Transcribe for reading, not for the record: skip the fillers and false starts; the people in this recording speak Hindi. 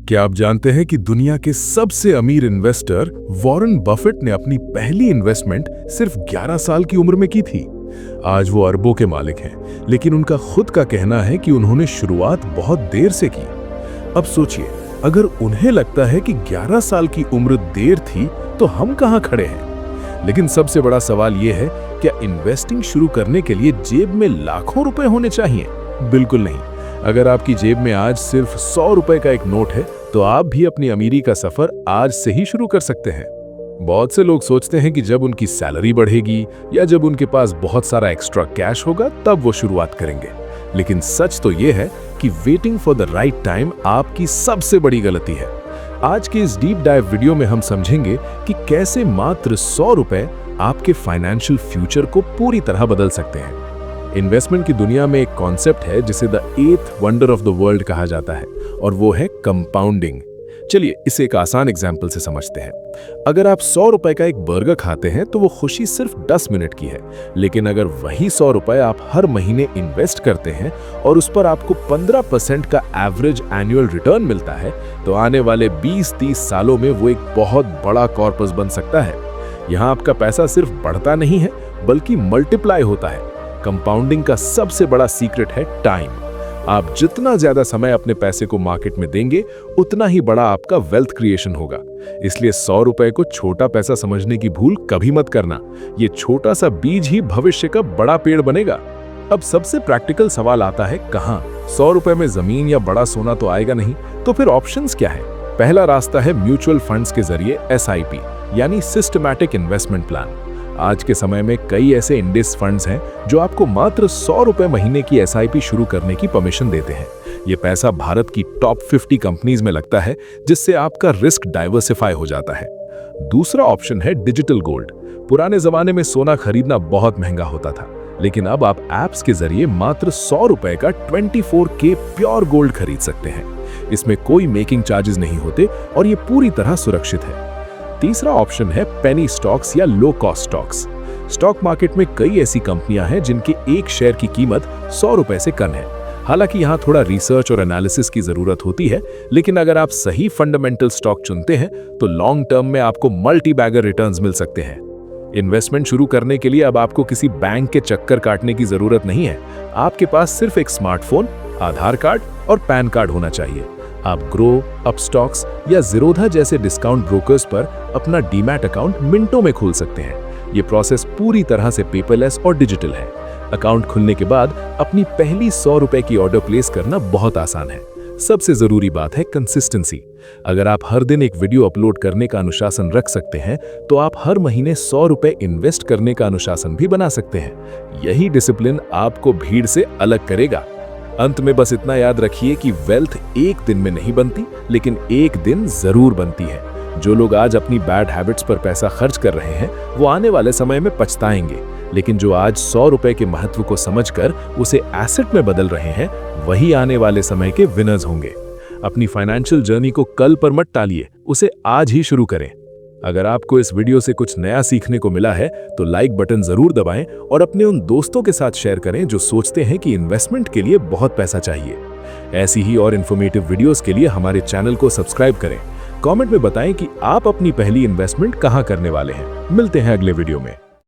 क्या आप जानते हैं कि दुनिया के सबसे अमीर इन्वेस्टर वॉरेन बफेट ने अपनी पहली इन्वेस्टमेंट सिर्फ 11 साल की उम्र में की थी। आज वो अरबों के मालिक हैं, लेकिन उनका खुद का कहना है कि उन्होंने शुरुआत बहुत देर से की। अब सोचिए, अगर उन्हें लगता है कि 11 साल की उम्र देर थी, तो हम कहां खड़े हैं? लेकिन सबसे बड़ा सवाल यह है, क्या इन्वेस्टिंग शुरू करने के लिए जेब में लाखों रुपए होने चाहिए? बिल्कुल नहीं। अगर आपकी जेब में आज सिर्फ 100 रुपए का एक नोट है, तो आप भी अपनी अमीरी का सफर आज से ही शुरू कर सकते हैं। बहुत से लोग सोचते हैं कि जब उनकी सैलरी बढ़ेगी या जब उनके पास बहुत सारा एक्स्ट्रा कैश होगा, तब वो शुरुआत करेंगे। लेकिन सच तो ये है कि waiting for the right time आपकी सबसे बड़ी गलती है। आज के इस डीप डाइव वीडियो में हम समझेंगे कि कैसे मात्र 100 रुपए आपके फाइनेंशियल फ्यूचर को पूरी तरह बदल सकते हैं। इन्वेस्टमेंट की दुनिया में एक कॉन्सेप्ट है जिसे the 8th wonder of the world कहा जाता है, और वो है कंपाउंडिंग। चलिए इसे एक आसान एग्जाम्पल से समझते हैं। अगर आप 100 रुपए का एक बर्गर खाते हैं, तो वो खुशी सिर्फ 10 मिनट की है। लेकिन अगर वही 100 रुपए आप हर महीने इन्वेस्ट करते हैं और उस पर आपको 15% का एवरेज एनुअल रिटर्न मिलता है, तो आने वाले 20-30 सालों में वो एक बहुत बड़ा कॉर्पस बन सकता है। यहाँ आपका पैसा सिर्फ बढ़ता नहीं है, बल्कि मल्टीप्लाई होता है। कंपाउंडिंग का सबसे बड़ा सीक्रेट है टाइम। आप जितना ज्यादा समय अपने पैसे को मार्केट में देंगे, उतना ही बड़ा आपका वेल्थ क्रिएशन होगा। इसलिए 100 रुपए को छोटा पैसा समझने की भूल कभी मत करना। ये छोटा सा बीज ही भविष्य का बड़ा पेड़ बनेगा। अब सबसे प्रैक्टिकल सवाल आता है, कहां? 100 रुपए में जमीन या बड़ा सोना तो आएगा नहीं, तो फिर ऑप्शंस क्या है? पहला रास्ता है म्यूचुअल फंड्स के जरिए SIP यानी सिस्टमैटिक इन्वेस्टमेंट प्लान। आज के समय में कई ऐसे इंडेक्स फंड्स हैं जो आपको मात्र 100 रुपए महीने की SIP शुरू करने की परमिशन देते हैं। ये पैसा भारत की टॉप 50 कंपनीज में लगता है, जिससे आपका रिस्क डाइवर्सिफाई हो जाता है। दूसरा ऑप्शन है डिजिटल गोल्ड। पुराने जमाने में सोना खरीदना बहुत महंगा होता था, लेकिन अब आप ऐप्स के जरिए मात्र 100 रुपए का 24K प्योर गोल्ड खरीद सकते हैं। इसमें कोई मेकिंग चार्जेस नहीं होते और ये पूरी तरह सुरक्षित है। तीसरा ऑप्शन है पेनी स्टॉक्स या low cost stocks. Stock market में कई ऐसी कंपनियां हैं जिनके एक शेयर की कीमत 100 रुपए से कम है। हालांकि यहां थोड़ा रिसर्च और एनालिसिस की जरूरत होती है, लेकिन अगर आप सही फंडामेंटल स्टॉक चुनते हैं, तो लॉन्ग टर्म में आपको मल्टी बैगर रिटर्न्स मिल सकते हैं। इन्वेस्टमेंट शुरू करने के लिए अब आपको किसी बैंक के चक्कर काटने की जरूरत नहीं है। आपके पास सिर्फ एक स्मार्टफोन, आधार कार्ड और पैन कार्ड होना चाहिए। आप ग्रो, अपस्टॉक्स या ज़ीरोधा जैसे डिस्काउंट ब्रोकर्स पर अपना डीमैट अकाउंट मिनटों में खोल सकते हैं। ये प्रोसेस पूरी तरह से पेपरलेस और डिजिटल है। अकाउंट खुलने के बाद अपनी पहली 100 रुपए की ऑर्डर प्लेस करना बहुत आसान है। सबसे जरूरी बात है कंसिस्टेंसी। अगर आप हर दिन एक वीडियो अपलोड करने का अनुशासन रख सकते हैं, तो आप हर महीने 100 रुपए इन्वेस्ट करने का अनुशासन भी बना सकते हैं। यही डिसिप्लिन आपको भीड़ से अलग करेगा। अंत में बस इतना याद रखिए कि वेल्थ एक दिन में नहीं बनती, लेकिन एक दिन जरूर बनती है। जो लोग आज अपनी बैड हैबिट्स पर पैसा खर्च कर रहे हैं, वो आने वाले समय में पछताएंगे। लेकिन जो आज 100 रुपए के महत्व को समझकर उसे एसेट में बदल रहे हैं, वही आने वाले समय के विनर्स होंगे। अपनी फाइनेंशियल जर्नी को कल पर मत टालिए, उसे आज ही शुरू करें। अगर आपको इस वीडियो से कुछ नया सीखने को मिला है, तो लाइक बटन जरूर दबाएं और अपने उन दोस्तों के साथ शेयर करें जो सोचते हैं कि इन्वेस्टमेंट के लिए बहुत पैसा चाहिए। ऐसी ही और इन्फॉर्मेटिव वीडियोस के लिए हमारे चैनल को सब्सक्राइब करें। कमेंट में बताएं कि आप अपनी पहली इन्वेस्टमेंट कहां करने वाले हैं। मिलते हैं अगले वीडियो में।